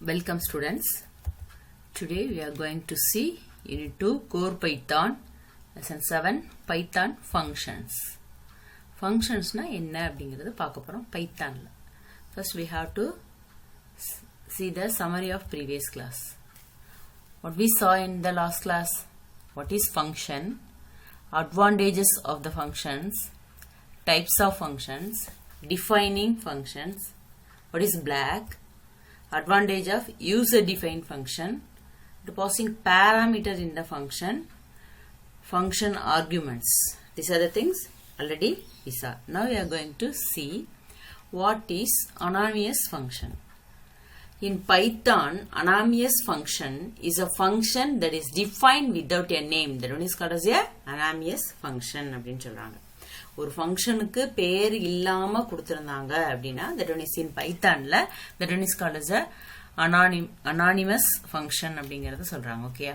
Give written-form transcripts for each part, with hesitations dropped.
Welcome students. Today we are going to see Unit 2 Core Python Lesson 7 Python Functions. Functions na enna அப்படிங்கிறது பார்க்க போறோம் Pythonல. First we have to see the summary of previous class. What we saw in the last class, what is function, advantages of the functions, types of functions, defining functions, what is black, advantage of user defined function, depositing parameter in the function arguments. These are the things already we saw. Now we are going to see what is anonymous function. In Python, anonymous function is a function that is defined without a name. That one is called as a anonymous function அப்படினு சொல்றாங்க. ஒரு ஃபங்க்ஷனுக்கு பேர் இல்லாம கொடுத்திருந்தாங்க அப்படினா that one is in Pythonல that one is called as a anonymous function அப்படிங்கறத சொல்றாங்க. Okay.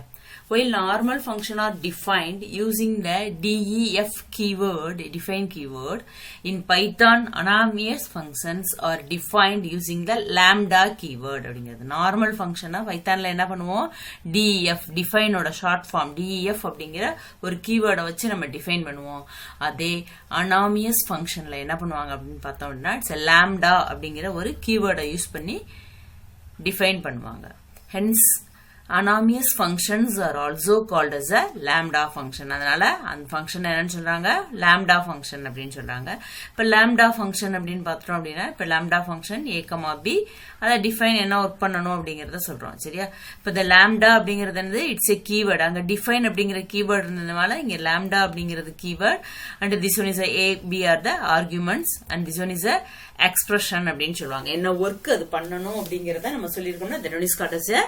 While normal function are defined using the def keyword, define keyword, in Python anonymous functions are defined using the lambda keyword அப்படிங்கிறது. Normal ஃபங்க்ஷனா பைத்தான்ல என்ன பண்ணுவோம், def define ஓட short form def அப்படிங்கிற ஒரு கீவேர்டை வச்சு நம்ம டிஃபைன் பண்ணுவோம். அதே anonymous functionல என்ன பண்ணுவாங்க அப்படின்னு பார்த்தோம்னா இட்ஸ் lambda அப்படிங்கிற ஒரு கீவேர்டை யூஸ் பண்ணி define பண்ணுவாங்க. Hence, anonymous functions are also called as a lambda function. அதனால அந்த function என்னன்னு சொல்றாங்க, lambda function அப்படின்னு சொல்றாங்க. இப்ப lambda function அப்படின்னு பார்த்தோம் அப்படின்னா இப்ப lambda function a, b அதை define என்ன ஒர்க் பண்ணணும் அப்படிங்கறத சொல்றோம். சரியா? இப்ப the lambda அப்படிங்கிறது என்னது, இட்ஸ் a keyword. அங்க define அப்படிங்கிற keyword இருந்ததுனால இங்க lambda அப்படிங்கிறது keyword and this one is a b are the arguments and this one is a expression அப்படின்னு சொல்லுவாங்க. என்ன ஒர்க் அது பண்ணணும் அப்படிங்கறத நம்ம சொல்லிருக்கோம்னா that one is called as a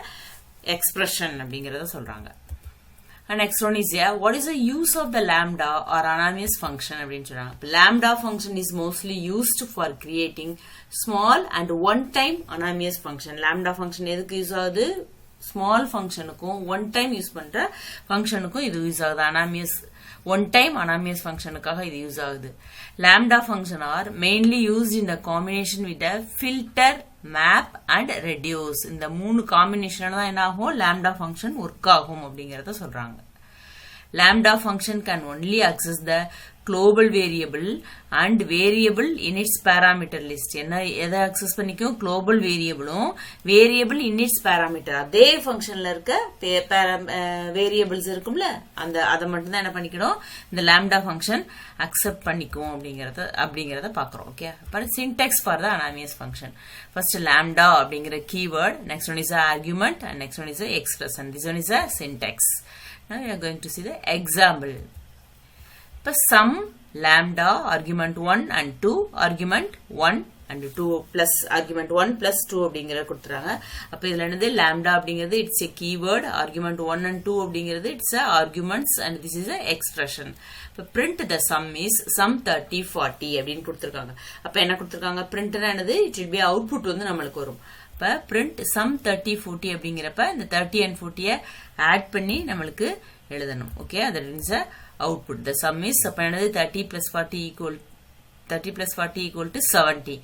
expression அப்படிங்கறத சொல்றாங்க. And next one is what is the use of the lambda or anonymous function அப்படினு சொல்றாங்க. Lambda function is mostly used for creating small and one time anonymous function. Lambda function எதுக்கு use ஆகுது, small ஃபங்க்ஷனுக்கும் one time use பண்ற ஃபங்க்ஷனுக்கும் இது use ஆகுது. anonymous one time anonymous functionக்காக இது use ஆகுது. Lambda function are mainly used in the combination with a filter, map and reduce. இந்த மூணு combination தான் என்ன ஆகும், lambda function ஒர்க் ஆகும் அப்படிங்கறத சொல்றாங்க. Lambda function can only access the global variable and variable in its parameter list. என்ன எதை அக்சஸ் பண்ணிக்கும், global variableம் variable in its parameter. அதே ஃபங்க்ஷன்ல இருக்க வேரியபிள்ஸ் இருக்கும்ல, அந்த அதை மட்டும் தான் என்ன பண்ணிக்கணும், இந்த lambda function அக்செப்ட் பண்ணிக்கும் அப்படிங்கறத பாக்குறோம். ஓகே. அப்புறம் syntax for the anonymous function. First lambda அப்படிங்கிற keyword, next one is a argument and next one is a expression. This one is a syntax. Now we are going to see the example. இப்போ sum lambda argument 1 and 2 argument 1 and 2 plus argument 1 plus 2 அப்படிங்கறத கொடுத்துறாங்க. அப்ப இதுல என்னது, lambda அப்படிங்கிறது it's a keyword, argument 1 and 2 அப்படிங்கிறது it's a arguments and this is a expression. இப்ப print the sum is sum 30 40 அப்படின்னு கொடுத்திருக்காங்க. அப்ப என்ன கொடுத்திருக்காங்க, printனா என்னது, it will be output வந்து நம்மளுக்கு வரும். இப்ப print sum 30 40 அப்படிங்கிறப்ப இந்த 30 and 40 ஆட் பண்ணி நம்மளுக்கு எழுதணும். Okay. that is a output. The sum is அப்ப என்னது 30 plus 40 equal to 70.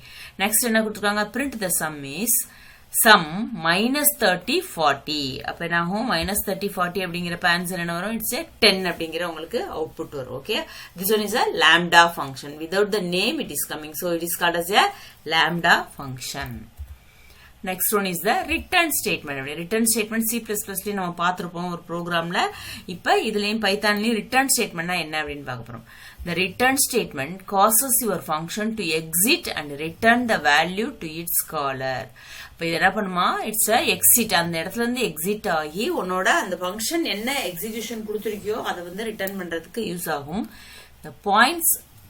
Next என்ன கொடுத்திருக்காங்க, print the sum is sum minus 30 40. அப்ப என்ன ஆகும், minus 30 40 அப்படிங்கறப்ப ஆன்சர் என்ன வரும், it's a 10 அப்படிங்கற உங்களுக்கு அவுட்புட் வரும். Okay. This one is a lambda function. Without the name it is coming, so it is called as a lambda function. Next one is the return statement. Return statement C++ல நம்ம பார்த்திருப்போம் ஒரு ப்ரோக்ராம்ல. இப்ப இதுலயும் பைத்தான்லயும் return statementனா என்ன அப்படினு பார்க்க போறோம். The return statement causes your function to exit and return the value to its caller. இப்ப இது என்ன பண்ணுமா, it's a exit. அந்த இடத்துல இருந்து எக்ஸிட் ஆகி உன்னோட அந்த ஃபங்க்ஷன் என்ன எக்ஸிகியூஷன் கொடுத்திருக்கியோ அதை வந்து ரிட்டர்ன் பண்றதுக்கு யூஸ் ஆகும்.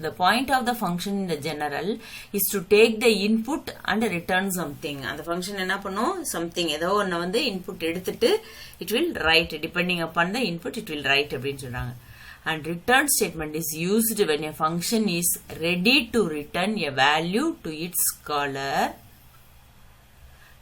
The point of the function in the general is to take the input and return something. அந்த function என்ன பண்ணும், something ஏதோ ஒன்ன வந்து input எடுத்துட்டு it will write, depending upon the input it will write அப்படின்னு சொல்றாங்க. And return statement is used when a function is ready to return a value to its caller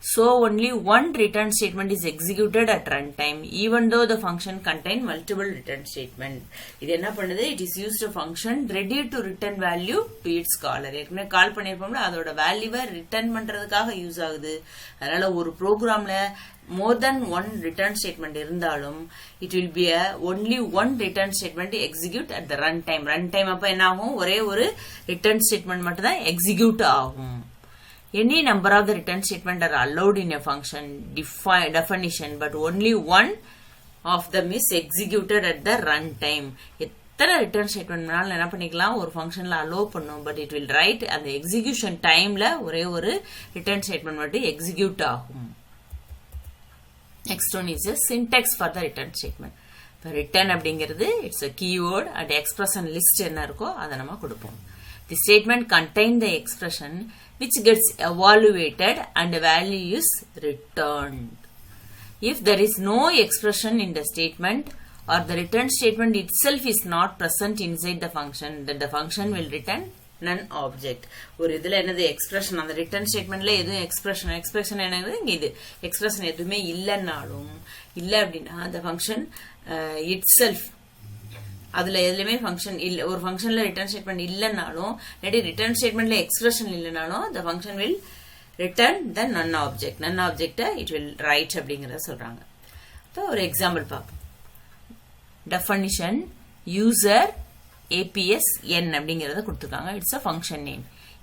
So only one return statement is executed at runtime even though the function contain multiple return statement. இது என்ன பண்ணுது? It is used a function ready to return value to its caller. ஏற்கனவே கால் பண்ணிருப்போம்ல, அதோட வேல்யூவை return பண்றதுக்காக use ஆகுது. அதனால ஒரு ப்ரோக்ராம்ல more than one return statement இருந்தாலும் it will be a only one return statement execute at the runtime. Runtime அப்ப என்ன ஆகும்? ஒரே ஒரு return statement மட்டும் தான் execute ஆகும். Any number of the return statement are allowed in a function definition, but only one of them is executed at the runtime. எத்தனை return ஸ்டேட்மெண்ட்னாலும் என்ன பண்ணிக்கலாம், ஒரு ஃபங்க்ஷன்ல அலோவ் பண்ணும், பட் இட் வில் ரைட் அந்த எக்ஸிகியூஷன் டைம்ல ஒரே ஒரு ரிட்டர்ன் ஸ்டேட்மெண்ட் மட்டும் எக்ஸிக்யூட் ஆகும். Next one is a syntax for the return statement. இப்போ ரிட்டர்ன் அப்படிங்கிறது it's a keyword and expression list என்ன இருக்கோ அதை நம்ம கொடுப்போம். The statement contain the expression which gets evaluated and the value is returned. If there is no expression in the statement or the return statement itself is not present inside the function, then the function will return none object. ஒரு இதுல என்னது expression, அந்த return ஸ்டேட்மெண்ட்ல எதுவும் expression என்னது, இங்க இது expression எதுவுமே இல்லைன்னாலும் இல்ல அப்படின்னா அந்த ஃபங்க்ஷன் இட்செல்ஃப் அதுல எதுலயுமே ஃபங்க்ஷன் இல்ல, ஒரு ஃபங்க்ஷன்ல ரிட்டர்ன் ஸ்டேட்மெண்ட் இல்லைன்னாலும் இல்லாட்டி ரிட்டர்ன் ஸ்டேட்மெண்ட்ல எக்ஸ்பிரஷன் இல்லைனாலும் the function will return the none object. none object it will write அப்படிங்கறத சொல்றாங்க. ஒரு எக்ஸாம்பிள் பார்ப்போம். definition user APS n அப்படிங்கறத கொடுத்திருக்காங்க. it's a function name.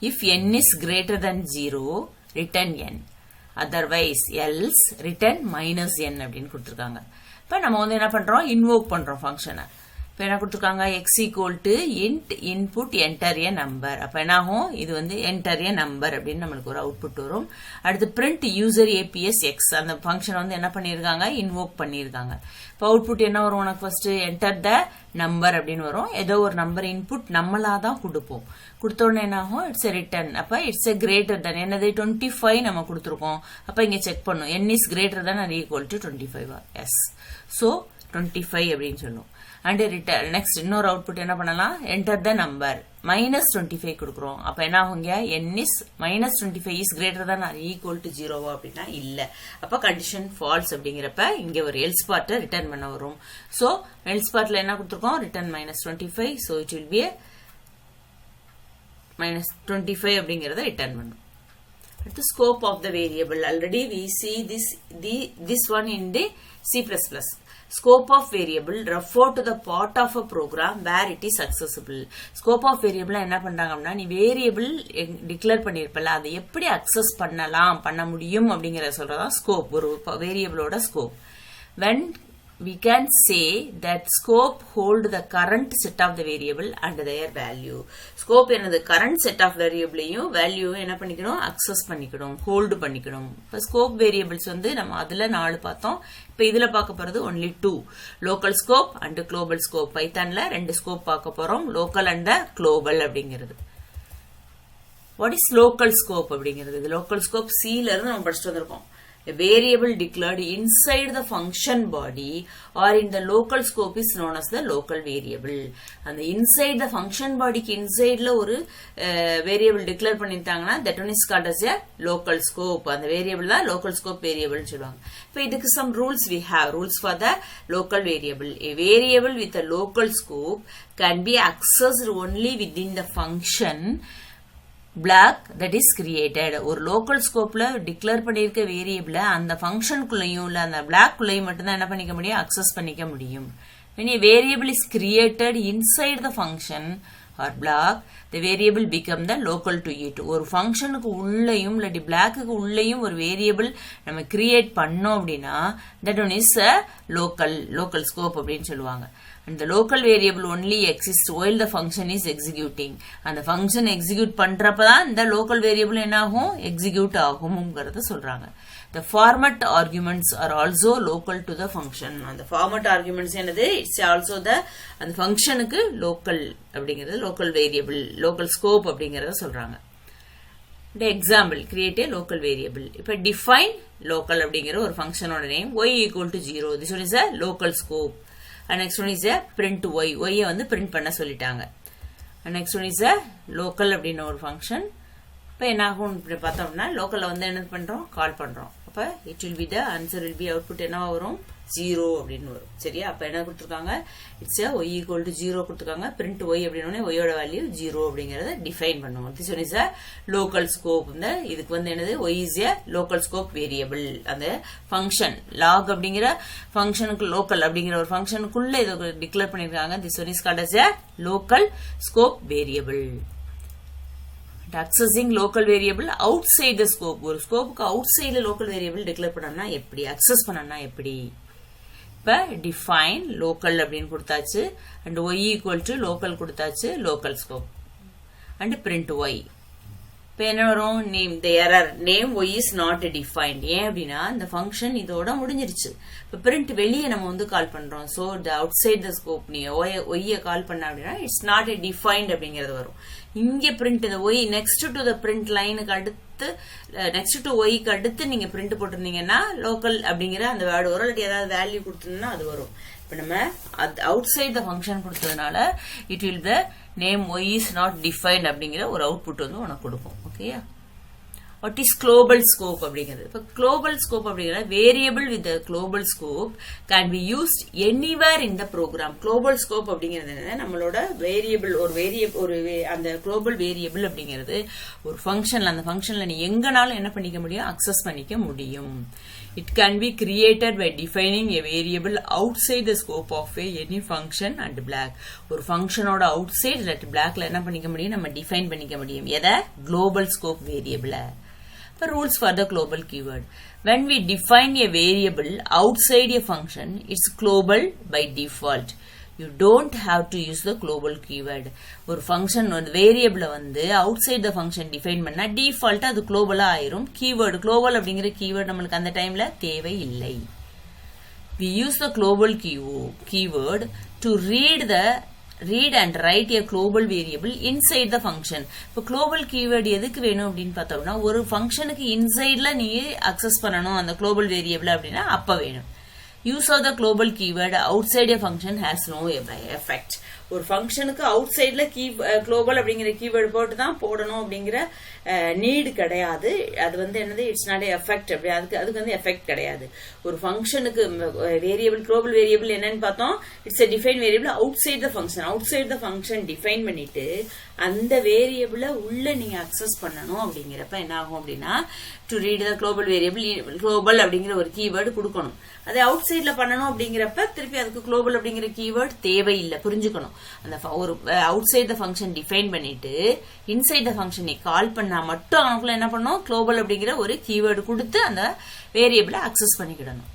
if n is greater than 0 return n, otherwise else return minus n அப்படின்னு கொடுத்திருக்காங்க. இப்ப நம்ம வந்து என்ன பண்றோம், இன்வோக் பண்றோம் ஃபங்க்ஷனை. இப்ப என்ன கொடுத்திருக்காங்க, x equal to int input enter a number. அப்ப என்ன ஆகும், இது வந்து enter a number அப்படின்னு நம்மளுக்கு ஒரு அவுட்புட் வரும். அடுத்து print user APS x, அந்த ஃபங்க்ஷன் வந்து என்ன பண்ணிருக்காங்க, இன்வோக் பண்ணிருக்காங்க. இப்ப அவுட்புட் என்ன வரும் உனக்கு, ஃபர்ஸ்ட் enter the number அப்படின்னு வரும். ஏதோ ஒரு நம்பர் இன்புட் நம்மளா தான் கொடுப்போம். கொடுத்த உடனே என்ன ஆகும், இட்ஸ் ரிட்டர்ன். அப்ப இட்ஸ் greater than என்னது 25 நம்ம கொடுத்திருக்கோம். அப்ப இங்க செக் பண்ணும், n is greater than or equal to 25. yes, so 25 அப்படின்னு சொல்லும். அண்ட் ரிட்டர்ன் நெக்ஸ்ட் இன்னொரு அவுட்புட் என்ன பண்ணலாம், என்டர் த நம்பர் -25 கொடுக்குறோம். அப்ப என்ன ஆகுங்க, n is -25 is greater than or equal to 0 அப்படின்னா இல்ல. அப்ப கண்டிஷன் ஃபால்ஸ் அப்படிங்கிறப்ப இங்க ஒரு எல்ஸ் பார்ட்டை ரிட்டர்ன் பண்ண வரும். சோ எல்ஸ் பார்ட்ல என்ன கொடுத்திருக்கோம், return -25. so it will be a -25 அப்படிங்கறத ரிட்டர்ன் பண்ணும். அடுத்து scope of the variable. Already we see this one in the C++. Scope of variable refer to the part of a program where it is accessible. Scope of variable என்ன பண்றாங்க அப்படின்னா, நீ variable declare பண்ணிருப்பல அதை எப்படி access பண்ண முடியும் அப்படிங்கறத சொல்றதா ஸ்கோப், ஒரு வேரியபிளோட scope. when we can say that scope hold the current set of the variable and their value. scope என்னது, current set of variableையும் value என்ன பண்ணிக்கணும், access பண்ணிக்கணும், hold பண்ணிக்கணும். இப்ப scope variables வந்து நம்ம அதுல 4 பார்த்தோம். இப்ப இதுல பார்க்க போறது only 2, local scope and global scope. பைத்தான்ல 2 scope பார்க்க போறோம், local and global அப்படிங்கிறது. what is local scope அப்படிங்கிறது, local scope C ல இருந்து நம்ம படிச்சிட்டு வந்திருக்கோம். A variable declared inside the function body or in the local scope is known as the local variable. And the inside the function body inside la ஒரு variable declare பண்ணிட்டாங்கன்னா that one is called as a local scope. அந்த variable தான் local scope variable சொல்லுவாங்க. இப்போ இதுக்கு some rules we have. rules for the local variable. A variable with a local scope can be accessed only within the function block that is created. ஒரு local scopeல declare பண்ணிருக்க variable அந்த ஃபங்க்ஷனுக்குள்ளேயும் இல்ல அந்த blockக்குள்ளேயும் மட்டும் தான் என்ன பண்ணிக்க முடியும், access பண்ணிக்க முடியும். when a variable is created inside the function or block, the variable become the local to it. ஒரு ஃபங்க்ஷனுக்கு உள்ளேயும் இல்ல blockக்கு உள்ளேயும் ஒரு variable நம்ம கிரியேட் பண்ணோம் அப்படின்னா that one is a local scope அப்படின்னு சொல்லுவாங்க. and the local variable only exists while the function is executing. அந்த function execute பண்றப்பதான் இந்த local variable என்ன ஆகும், execute ஆகும்ங்கறத சொல்றாங்க. the format arguments are also local to the function. அந்த format arguments என்னது, it's also the அந்த functionக்கு local அப்படிங்கிறது local variable, local scope அப்படிங்கறத சொல்றாங்க. the example, create a local variable. இப்ப define local அப்படிங்கிற ஒரு ஃபங்க்ஷனோட name y equal to 0. this one is a local scope. and next one is a print y. y வந்து print பண்ண சொல்லிட்டாங்க. and next one is a local அப்படின ஒரு function இப்போ என்ன ஆகும் இப்படி பார்த்தோம்னா லோக்கல்ல வந்து என்ன பண்றோம் கால் பண்றோம். அப்ப it will be the answer will be output என்னவா வரும் 0 அப்படின்னு வரும். சரியா? அப்ப என்ன கொடுத்திருக்காங்க இட்ஸ் y equal to 0 கொடுத்திருக்காங்க. print y அப்படினோனே y ஓட வேல்யூ 0 அப்படிங்கறத டிஃபைன் பண்ணுவோம். this one is a local scope. இந்த இதுக்கு வந்து என்னது y is a local scope variable. அந்த ஃபங்க்ஷன் log அப்படிங்கற ஃபங்க்ஷனுக்கு லோக்கல் அப்படிங்கற ஒரு ஃபங்க்ஷனுக்குள்ள இத டிக்ளேர் பண்ணிருக்காங்க. this one is called as a local scope variable. accessing local variable outside the scope. ஒரு ஸ்கோப்புக்கு outside local variable டிக்ளேர் பண்ணனும்னா எப்படி access பண்ணனும்னா எப்படி? இப்ப define local அப்படினு கொடுத்தாச்சு and y equal to local கொடுத்தாச்சு local scope and print y. இப்ப என்ன வரும் name the error name y is not defined. ஏன் அப்படினா இந்த ஃபங்க்ஷன் இதோட முடிஞ்சிருச்சு. இப்ப print வெளியே நம்ம வந்து கால் பண்றோம். so the outside the scope நீ y கால் பண்ணா அப்படினா it's not defined அப்படிங்கிறது வரும். இங்க print இந்த y next to the print லைனுக்கு அடுத்து next to y க்கு அடுத்து நீங்க print போட்டுருந்தீங்கன்னா local அப்படிங்கிற அந்த வேர்ட் வரும். இல்ல ஏதாவது வேல்யூ கொடுத்தீங்கன்னா அது வரும். இப்ப நம்ம outside the function கொடுத்ததனால it will the name y is not defined அப்படிங்கிற ஒரு அவுட்புட் வந்து உனக்கு கொடுக்கும். ஓகேயா? what is global scope அப்படிங்கிறது. இப்ப global scope அப்படிங்கிற variable with the global scope can be used anywhere in the program. global scope அப்படிங்கிறது என்ன நம்மளோட variable ஒரு அந்த global variable அப்படிங்கிறது ஒரு ஃபங்க்ஷன்ல அந்த ஃபங்க்ஷன்ல நீ எங்கனாலும் என்ன பண்ணிக்க முடியும் அக்சஸ் பண்ணிக்க முடியும். it can be created by defining a variable outside the scope of any function and black. ஒரு ஃபங்க்ஷனோட outside இல்லாட்டி blackல என்ன பண்ணிக்க முடியும் நம்ம டிஃபைன் பண்ணிக்க முடியும். எதை global scope variable. The rules for the global keyword. When we define a variable outside a function, it's global by default. You don't have to use the global keyword. ஒரு function ஒரு variable வந்து outside the function define பண்ணா default அது global ஆயிரும். keyword global அப்படிங்கிற keyword நம்மளுக்கு அந்த டைம்ல தேவை இல்லை. We use the global keyword to read and write a global variable inside the function. இப்போ global keyword எதுக்கு வேணும் அப்படின்னு பார்த்தோம்னா ஒரு ஃபங்க்ஷனுக்கு இன்சைட்ல நீ அக்சஸ் பண்ணணும் அந்த global variable அப்படின்னா அப்ப வேணும். use of the global keyword outside a function has no effect. ஒரு ஃபங்க்ஷனுக்கு அவுட்சைட்ல global அப்படிங்கிற keyword போட்டு தான் போடணும் அப்படிங்கிற நீட் கிடையாது. அது வந்து என்னது இட்ஸ் நாட் எஃபெக்ட் அப்படி அதுக்கு வந்து எஃபெக்ட் கிடையாது. ஒரு ஃபங்க்ஷனுக்கு வேரியபிள் global வேரியபிள் என்னன்னு பார்த்தோம் it's a defined variable outside the function. outside the function define பண்ணிட்டு அந்த வேரியபிளை உள்ள நீங்க அக்சஸ் பண்ணணும் அப்படிங்கிறப்ப என்ன ஆகும் அப்படின்னா to read the global variable global அப்படிங்கிற ஒரு கீவேர்டு கொடுக்கணும். அதை அவுட் சைட்ல பண்ணணும் அப்படிங்கிறப்ப திருப்பி அதுக்கு global அப்படிங்கிற கீவேர்டு தேவையில்லை. புரிஞ்சுக்கணும். அந்த ஒரு outside the function define பண்ணிட்டு இன்சைட் த ஃபங்க்ஷன் நீ கால் பண்ணா மட்டும் அவனுக்குள்ள என்ன பண்ணும் global அப்படிங்கிற ஒரு கீவேர்டு கொடுத்து அந்த வேரியபிளை அக்சஸ் பண்ணிக்கிடணும்.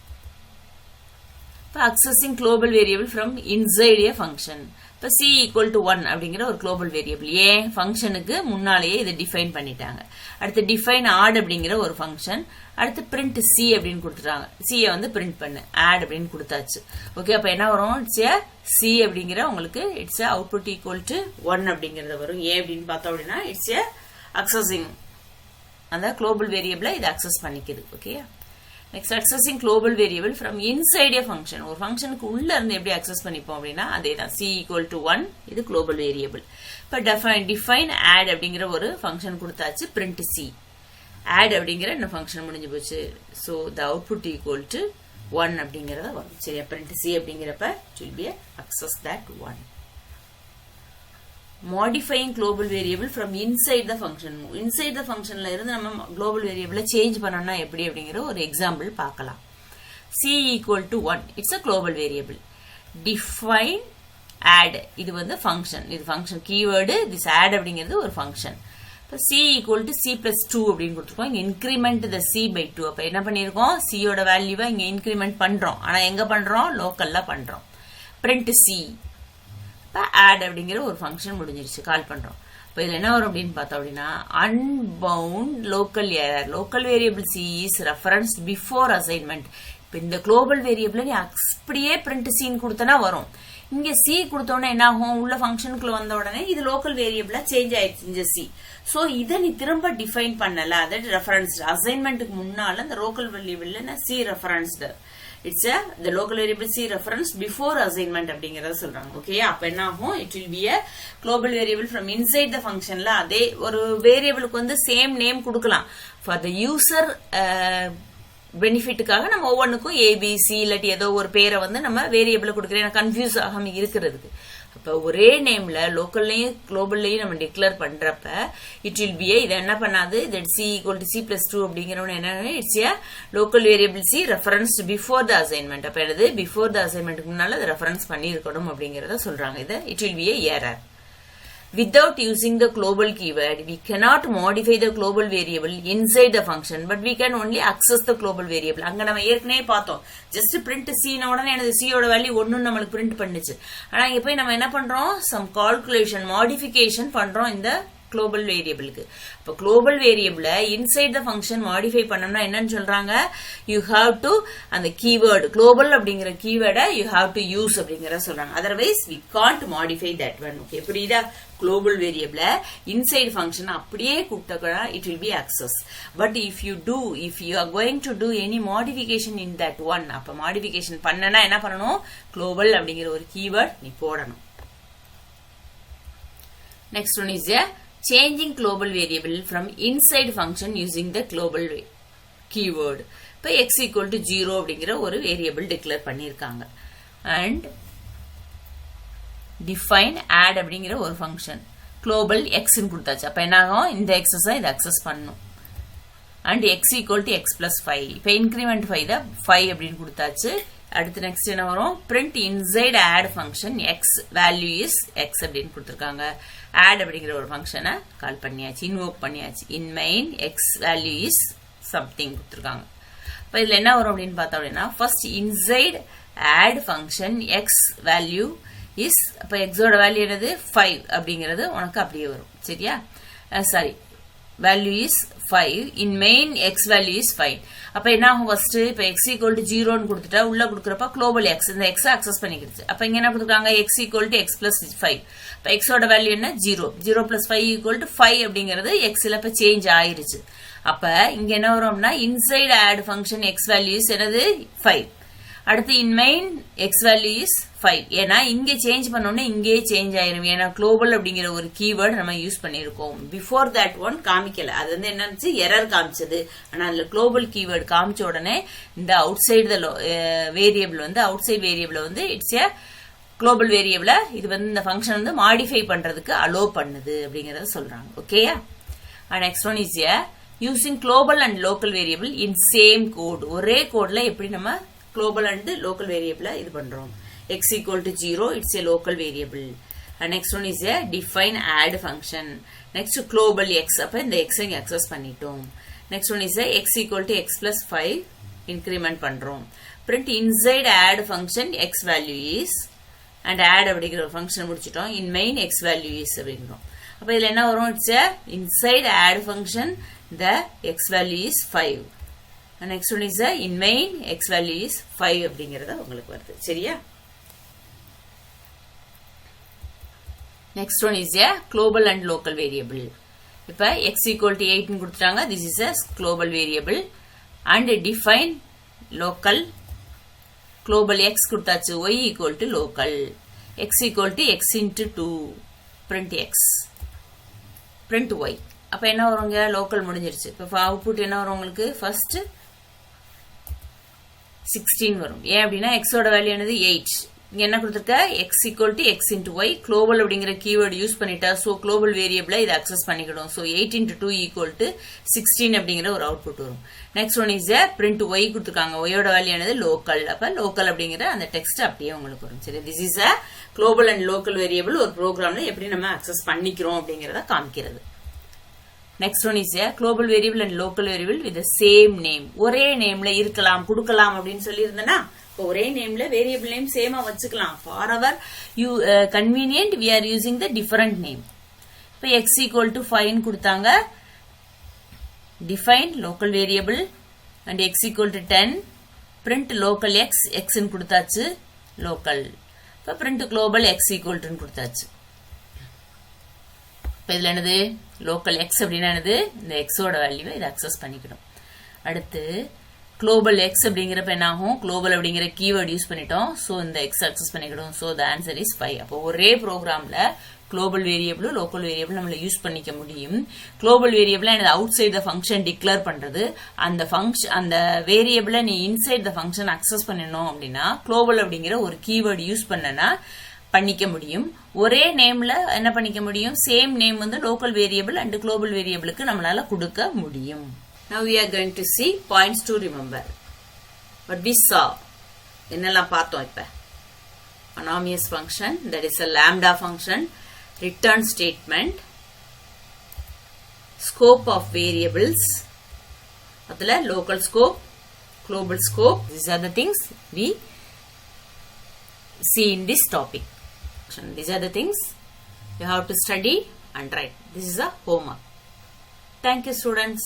இப்போ accessing global variable from inside a function. இப்போ c equal to 1 அப்படிங்கிற ஒரு global வேரியபிள் ஏன் ஃபங்க்ஷனுக்கு முன்னாலேயே இதை டிஃபைன் பண்ணிட்டாங்க. அடுத்து டிஃபைன் ஆட் அப்படிங்கிற ஒரு ஃபங்க்ஷன். அடுத்து பிரிண்ட் சி அப்படின்னு கொடுத்துட்டாங்க. சியை வந்து பிரிண்ட் பண்ணு ஆட் அப்படின்னு கொடுத்தாச்சு. ஓகே அப்ப என்ன வரும் இட்ஸ் ஏ சி அப்படிங்கிற உங்களுக்கு it's a output equal to 1 அப்படிங்கறது வரும். ஏன் அப்படின்னு பார்த்தோம் அப்படின்னா இட்ஸ் ஏ அக்சஸிங் அந்த global வேரியபிளை இது அக்சஸ் பண்ணிக்குது. Okay next accessing global variable from inside a function. ஒரு ஃபங்க்ஷனுக்கு உள்ள இருந்து எப்படி அக்சஸ் பண்ணிப்போம் அப்படின்னா அதே தான் c equal to 1 இது global வேரியபிள். இப்போ டிஃபைன் ஆட் அப்படிங்கிற ஒரு ஃபங்க்ஷன் கொடுத்தாச்சு. பிரிண்ட் சி add அப்படிங்கிற இந்த ஃபங்க்ஷன் முடிஞ்சு போச்சு. so the output equal to 1 அப்படிங்கறத வரும். சரியா? print c அப்படிங்கறப்ப it will be access that 1. modifying global variable from inside the function. inside the functionல இருந்து நம்ம global variable change பண்ணனும்னா எப்படி அப்படிங்கற ஒரு எக்ஸாம்பிள் பார்க்கலாம். c equal to 1 it's a global variable. define add இது வந்து function. இது function keyword. this add அப்படிங்கிறது ஒரு function. c equal to c plus 2 அப்படின்னு கொடுத்துருக்கோம். இங்க increment the c by 2. அப்ப என்ன பண்ணிருக்கோம் c யோட வேல்யூவை இங்க increment பண்றோம். ஆனா எங்க பண்றோம் லோக்கல்ல பண்றோம். print c இப்ப add அப்படிங்கிற ஒரு ஃபங்க்ஷன் முடிஞ்சிருச்சு கால் பண்றோம். இப்ப இதுல என்ன வரும் அப்படின்னு பார்த்தோம் அப்படின்னா unbound local error. local variable c is referenced before assignment. இப்ப இந்த global variable நீ அப்படியே print c ன்னு கொடுத்தனா வரும். இங்க சி கொடுத்தோன்னே என்ன ஆகும், உள்ள ஃபங்க்ஷனுக்குள்ள வந்த உடனே இது லோக்கல் வேரியபிளா சேஞ்ச் ஆயிடுச்சு இந்த சி. சோ இதை நீ திரும்ப டிஃபைன் பண்ணல, அதாவது ரெஃபரன்ஸ் அசைன்மெண்ட்டுக்கு முன்னால இந்த லோக்கல் வேரியபிள்ல C referenced, it's the local variable c reference before assignment அப்படிங்கறத சொல்றாங்க. ஓகே, அப்ப என்ன ஆகும், it will be a global variable from inside the functionல அதே ஒரு வேரியபிளுக்கு வந்து சேம் நேம் கொடுக்கலாம். for the user பெனிஃபிட்டுக்காக நம்ம ஒவ்வொன்றுக்கும் ஏபிசி இல்லாட்டி ஏதோ ஒரு பேரை வந்து நம்ம வேரியபிள் கொடுக்குறேன் கன்ஃபியூஸ் ஆகாம இருக்கிறதுக்கு. அப்ப ஒரே நேம்ல லோக்கல்லையும் குளோபல்லையும் நம்ம டிக்ளேர் பண்றப்ப இட் வில் பி இதை என்ன பண்ணாது, that C equal to C plus 2 அப்படிங்கிறவன என்ன, it's A local variable C reference before the assignment. அப்ப என்னது, பிஃபோர் த அசைன்மெண்ட்டுக்கு முன்னால அதை ரெஃபரன்ஸ் பண்ணியிருக்கணும் அப்படிங்கறத சொல்றாங்க. இதை it will B A error. Without using the global keyword, we cannot modify the global variable inside the function, but we can only access the global variable. அங்க நம்ம ஏற்கனவே பார்த்தோம், just print c ன உடனே எனது c யோட value 1 நம்மளுக்கு print பண்ணுச்சு. ஆனா இங்க போய் நம்ம என்ன பண்றோம், some calculation modification பண்றோம் இந்த global variableக்கு. அப்ப global variable inside the function modify பண்ணனும்னா என்னன்னு சொல்றாங்க, you have to அந்த keyword global அப்படிங்கிற keyword you have to use அப்படிங்கறத சொல்றாங்க. otherwise we can't modify that one. okay, புரியுதா? global variable inside function அப்படியே கூப்பிட்டா it will be access. but if you are going to do any modification in that one, அப்ப modification பண்ணனா என்ன பண்ணணும், global அப்படிங்கிற ஒரு keyword நீ போடணும். next one is a changing global variable from inside function using the global keyword. இப்ப x equal to 0 அப்படிங்கிற ஒரு வேரியபிள் டிக்ளேர் பண்ணிருக்காங்க. and define add அப்படிங்கிற ஒரு ஃபங்க்ஷன் global x ன்னு கொடுத்தாச்சு. அப்ப என்ன ஆகும், இந்த x இதை அக்சஸ் பண்ணும். and x equal to x plus 5. இப்ப increment 5 தான் 5 அப்படின்னு கொடுத்தாச்சு. அடுத்து நெக்ஸ்ட் என்ன வரும், print inside add function x value is x அப்படின்னு கொடுத்திருக்காங்க. add அப்படிங்கிற ஒரு ஃபங்க்ஷனை கால் பண்ணியாச்சு, இன்வோக் பண்ணியாச்சு. in main x value is something கொடுத்திருக்காங்க. இப்ப இதுல என்ன வரும் அப்படின்னு பார்த்தா அப்படின்னா, first inside add function x value is, அப்ப x ஓட வேல்யூ என்னது 5 அப்படிங்கிறது உனக்கு அப்படியே வரும். சரியா? Sorry, value is 5. in main x value is 5. அப்ப என்ன ஆகும், ஃபர்ஸ்ட் இப்ப x equal to 0 ன்னு கொடுத்துட்டா உள்ள கொடுக்கறப்ப global x இந்த x அக்சஸ் பண்ணிக்கிடுச்சு. அப்ப இங்க என்ன கொடுத்துருக்காங்க, x equal to x plus 5. இப்ப x ஓட வேல்யூ என்ன 0. 0 plus 5 equal to 5 அப்படிங்கிறது x ல இப்ப சேஞ்ச் ஆயிருச்சு. அப்ப இங்க என்ன வரும்னா, inside add function x value is என்னது 5. அடுத்து in main x value is 5. ஏன்னா இங்க சேஞ்ச் பண்ணோம்னா இங்கே சேஞ்ச் ஆயிரும். ஏன்னா global அப்படிங்கிற ஒரு கீவேர்ட் நம்ம யூஸ் பண்ணிருக்கோம். பிஃபோர் தட் ஒன் காமிக்கல, அது வந்து என்னன்னு எரர் காமிச்சது. ஆனா அதுல global கீவேர்ட் காமிச்ச உடனே இந்த அவுட் சைடு வேரியபிள் வந்து அவுட் சைடு வேரியபிள் வந்து இட்ஸ் ஏ global வேரியபிள இது வந்து இந்த ஃபங்க்ஷன் வந்து மாடிஃபை பண்றதுக்கு அலோ பண்ணுது அப்படிங்கறத சொல்றாங்க. ஓகேயா? Next one is using global and local variable in same code. ஒரே கோட்ல எப்படி நம்ம global and local variable இது பண்றோம். x equal to 0, it's a local variable. And next one is a define add function. Next global x, அப்ப இந்த x இங்க access பண்ணிட்டோம். Next one is a x equal to x plus 5 increment பண்றோம். print inside add function x value is, and add அப்படிங்கிற ஒரு function முடிச்சிட்டோம். in main x value is அப்படிங்கிறோம். அப்ப இதுல என்ன வரும், it's a inside add function the x value is 5. and next one is a in main x value is 5 அப்படிங்கறத உங்களுக்கு வருது. சரியா? next one is a global and local variable. இப்ப x equal to 8 ன்னு கொடுத்துட்டாங்க. this is a global variable and define local. global x கொடுத்தாச்சு, y equal to local. x equal to x into 2. print x, print y. அப்ப என்ன வருங்க, local முடிஞ்சிருச்சு. இப்ப output என்ன வரும் உங்களுக்கு, ஃபர்ஸ்ட் 16 வரும். ஏன் அப்படின்னா x ஓட வேல்யூ என்னது 8. இங்க என்ன கொடுத்திருக்க, x equal to x into y. global அப்படிங்கிற கீவேர்ட் யூஸ் பண்ணிட்டா, சோ global வேரியபிள இதை அக்சஸ் பண்ணிக்கிடும். சோ 8 into 2 equal to 16 அப்படிங்கிற ஒரு அவுட்புட் வரும். Next one is print y கொடுத்திருக்காங்க. y ஓட வேல்யூ என்னது லோக்கல். அப்ப லோக்கல் அப்படிங்கிற அந்த டெக்ஸ்ட் அப்படியே உங்களுக்கு வரும். சரி, this is a global and local variable ஒரு ப்ரோக்ராம்ல எப்படி நம்ம அக்சஸ் பண்ணிக்கிறோம் அப்படிங்கறத காமிக்கிறது. next one is a global variable and local variable with the same name. ஒரே நேம்ல இருக்கலாம் கொடுக்கலாம் அப்படின்னு சொல்லி இருந்தனா, ஒரே நேம்ல வேரியபிள் நேம் சேமா வச்சுக்கலாம். for our convenient we are using the different name. இப்ப x equal to 5 ன்னு கொடுத்தாங்க. define local variable and x equal to 10. print local x, x ன்னு கொடுத்தாச்சு local. இப்ப இப்ப print global x equal to கொடுத்தாச்சு. இப்ப இதுல என்னது local x அப்படின்னா என்னது இந்த x ஓட வேல்யூவை இதை அக்சஸ் பண்ணிக்கணும். அடுத்து global x அப்படிங்கிறப்ப என்ன ஆகும் global அப்படிங்கிற கீவேர்ட் யூஸ் பண்ணிட்டோம். சோ இந்த x அக்சஸ் பண்ணிக்கணும். So the answer is 5. அப்போ ஒரே ப்ரோக்ராம்ல global variable local variable நம்மள யூஸ் பண்ணிக்க முடியும். global variable என்னது outside the function declare பண்றது. அந்த function அந்த variable நீ inside the function access பண்ணனும் அப்படினா global அப்படிங்கிற ஒரு keyword யூஸ் பண்ணனா பண்ணிக்க முடியும். ஒரே நேம்ல என்ன பண்ணிக்க முடியும் சேம் நேம் வந்து local variable and global variableக்கு நம்மளால கொடுக்க முடியும். Now we are going to see points to remember. What we saw என்னெல்லாம் பார்த்தோம் இப்ப anonymous function, that is a lambda function, return statement, scope of variables, adula local scope, global scope. These are the things we see in this topic. These are the things you have to study and write. This is a homework. Thank you, students.